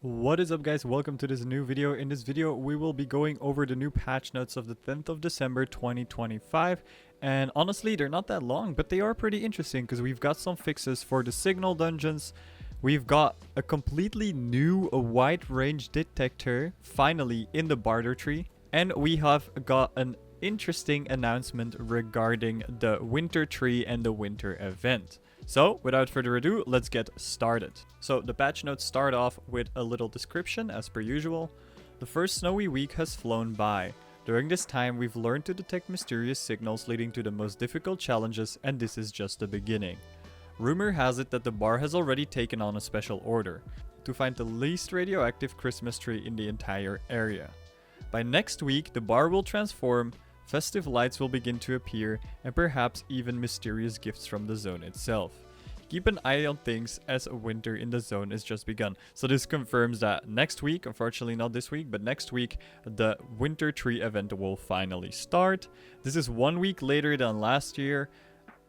What is up, guys? Welcome to this new video. In this video we will be going over the new patch notes of the 10th of December 2025, and honestly they're not that long, but they are pretty interesting because we've got some fixes for the signal dungeons. We've got a completely new wide range detector finally in the barter tree, and we have got an interesting announcement regarding the winter tree and the winter event. So, without further ado, let's get started. So, the patch notes start off with a little description as per usual. The first snowy week has flown by. During this time, we've learned to detect mysterious signals leading to the most difficult challenges, and this is just the beginning. Rumor has it that the bar has already taken on a special order to find the least radioactive Christmas tree in the entire area. By next week, the bar will transform, festive lights will begin to appear, and perhaps even mysterious gifts from the zone itself. Keep an eye on things as winter in the zone is just begun. So this confirms that next week, unfortunately not this week, but next week, the winter tree event will finally start. This is 1 week later than last year.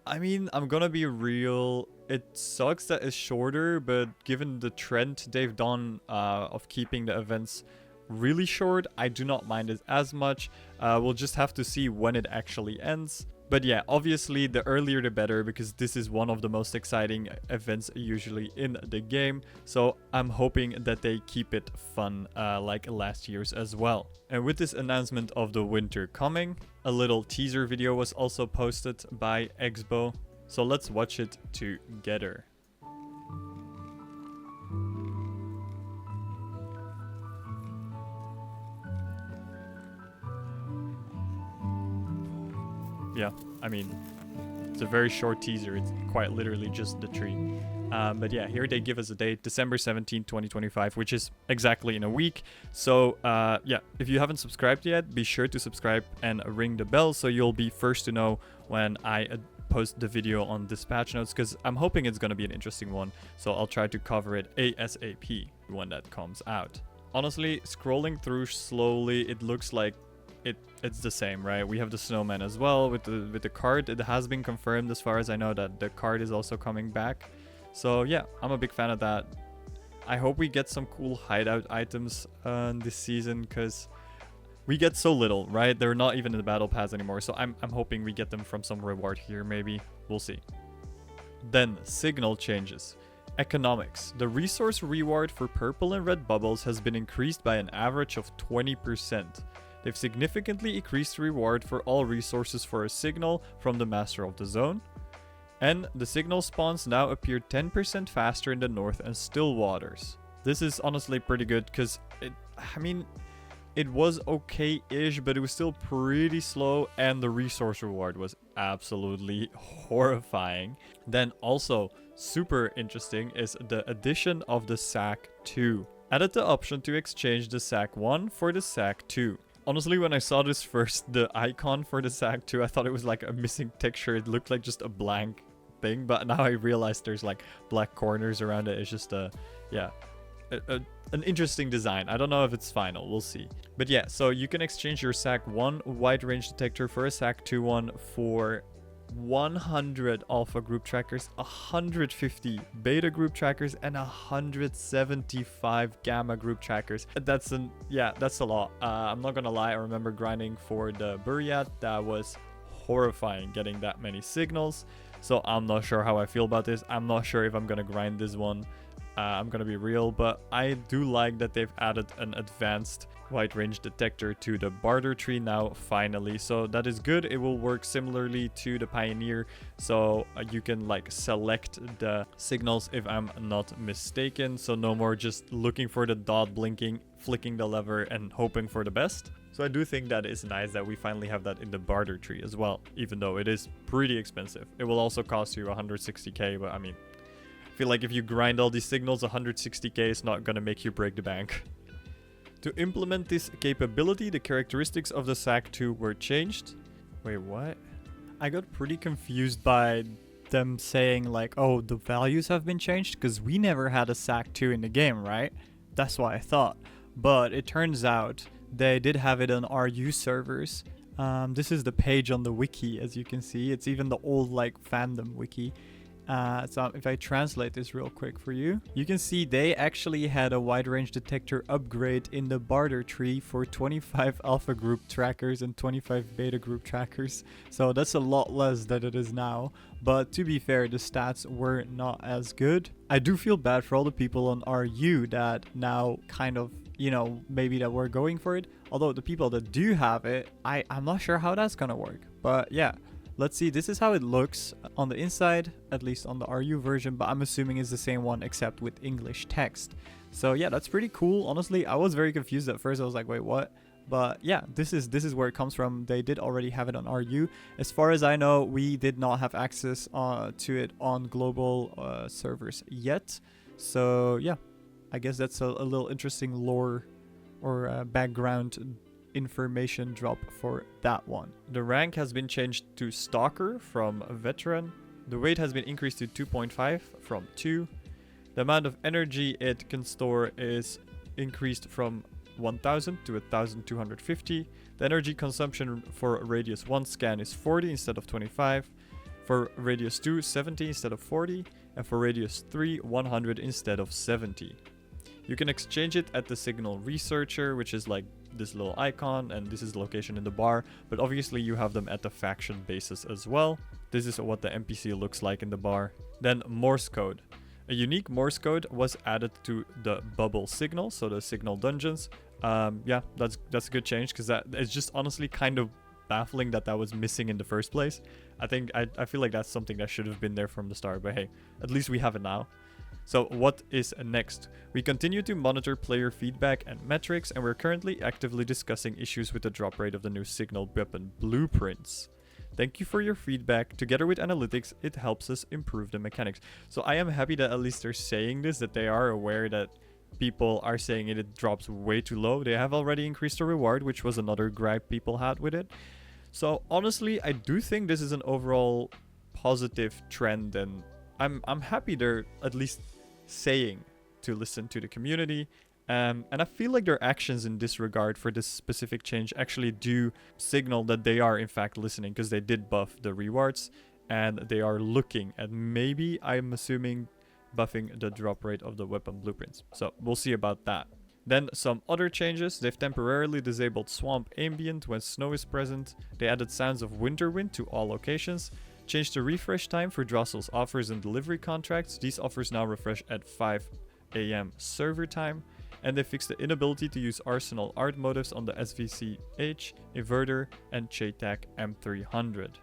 I mean, I'm gonna be real, it sucks that it's shorter, but given the trend they've done of keeping the events really short, I do not mind it as much. We'll just have to see when it actually ends. But yeah, obviously the earlier the better, because this is one of the most exciting events usually in the game. So I'm hoping that they keep it fun like last year's as well. And with this announcement of the winter coming, a little teaser video was also posted by Exbo. So let's watch it together. Yeah, I mean, it's a very short teaser. It's quite literally just the tree. But yeah, here they give us a date, December 17th, 2025, which is exactly in a week. So yeah, if you haven't subscribed yet, be sure to subscribe and ring the bell so you'll be first to know when I post the video on this patch notes, because I'm hoping it's going to be an interesting one. So I'll try to cover it ASAP when that comes out. Honestly, scrolling through slowly, it looks like it's the same, right? We have the snowman as well with the card. It has been confirmed as far as I know that the card is also coming back. So yeah, I'm a big fan of that. I hope we get some cool hideout items this season, because we get so little, right? They're not even in the battle pass anymore. So I'm hoping we get them from some reward here, maybe. We'll see. Then signal changes. Economics. The resource reward for purple and red bubbles has been increased by an average of 20%. They've significantly increased the reward for all resources for a signal from the master of the zone. And the signal spawns now appear 10% faster in the north and still waters. This is honestly pretty good, because it was okay-ish, but it was still pretty slow, and the resource reward was absolutely horrifying. Then also super interesting is the addition of the SAC 2. Added the option to exchange the SAC 1 for the SAC 2. Honestly, when I saw this first, the icon for the SAC 2, I thought it was like a missing texture. It looked like just a blank thing, but now I realize there's like black corners around it. It's just an interesting design. I don't know if it's final, we'll see. But yeah, so you can exchange your SAC 1 wide range detector for a SAC 2 one for 100 alpha group trackers, 150 beta group trackers, and 175 gamma group trackers. That's a lot. I'm not gonna lie, I remember grinding for the Buriat. That was horrifying getting that many signals. So I'm not sure how I feel about this. I'm not sure if I'm gonna grind this one. I'm gonna be real, but I do like that they've added an advanced wide range detector to the barter tree now finally. So that is good. It will work similarly to the Pioneer, so you can like select the signals if I'm not mistaken. So no more just looking for the dot blinking, flicking the lever and hoping for the best. So I do think that is nice that we finally have that in the barter tree as well, even though it is pretty expensive. It will also cost you 160k, but I mean, I feel like if you grind all these signals, 160k is not gonna make you break the bank. To implement this capability, the characteristics of the SAC 2 were changed. Wait, what? I got pretty confused by them saying like, oh, the values have been changed, because we never had a SAC 2 in the game, right? That's what I thought. But it turns out they did have it on RU servers. This is the page on the wiki, as you can see. It's even the old like fandom wiki. So if I translate this real quick for you, you can see they actually had a wide range detector upgrade in the barter tree for 25 alpha group trackers and 25 beta group trackers. So that's a lot less than it is now. But to be fair, the stats were not as good. I do feel bad for all the people on RU that now kind of, you know, maybe that we're going for it. Although the people that do have it, I'm not sure how that's gonna work. But yeah. Let's see, this is how it looks on the inside, at least on the RU version, but I'm assuming it's the same one except with English text. So yeah, that's pretty cool. Honestly, I was very confused at first. I was like, wait, what? But yeah, this is where it comes from. They did already have it on RU. As far as I know, we did not have access to it on global servers yet. So yeah, I guess that's a little interesting lore or background information drop for that one. The rank has been changed to Stalker from Veteran. The weight has been increased to 2.5 from 2. The amount of energy it can store is increased from 1000 to 1250. The energy consumption for Radius 1 scan is 40 instead of 25. For Radius 2, 70 instead of 40. And for Radius 3, 100 instead of 70. You can exchange it at the Signal Researcher, which is like this little icon, and this is the location in the bar, but obviously you have them at the faction bases as well. This is what the NPC looks like in the bar. Then Morse code. A unique Morse code was added to the bubble signal, so the signal dungeons. Yeah, that's a good change, because that it's just honestly kind of baffling that was missing in the first place. I feel like that's something that should have been there from the start, but hey, at least we have it now. So what is next? We continue to monitor player feedback and metrics, and we're currently actively discussing issues with the drop rate of the new signal weapon blueprints. Thank you for your feedback. Together with analytics, it helps us improve the mechanics. So I am happy that at least they're saying this, that they are aware that people are saying it drops way too low. They have already increased the reward, which was another gripe people had with it. So honestly, I do think this is an overall positive trend, and I'm happy they're at least saying to listen to the community, and I feel like their actions in this regard for this specific change actually do signal that they are in fact listening, because they did buff the rewards and they are looking at maybe, I'm assuming, buffing the drop rate of the weapon blueprints. So we'll see about that. Then some other changes. They've temporarily disabled Swamp Ambient when snow is present. They added sounds of winter wind to all locations. Changed the refresh time for Drossel's offers and delivery contracts. These offers now refresh at 5 AM server time. And they fixed the inability to use Arsenal art motifs on the SVCH, Inverter, and Chaytac M300.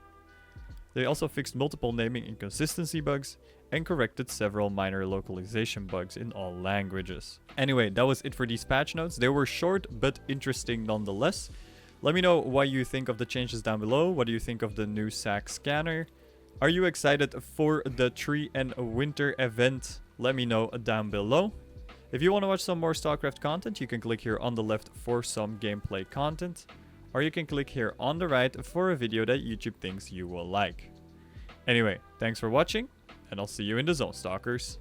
They also fixed multiple naming inconsistency bugs and corrected several minor localization bugs in all languages. Anyway, that was it for these patch notes. They were short but interesting nonetheless. Let me know what you think of the changes down below. What do you think of the new SAC scanner? Are you excited for the Tree and Winter event? Let me know down below. If you want to watch some more Stalcraft content, you can click here on the left for some gameplay content. Or you can click here on the right for a video that YouTube thinks you will like. Anyway, thanks for watching, and I'll see you in the zone, Stalkers.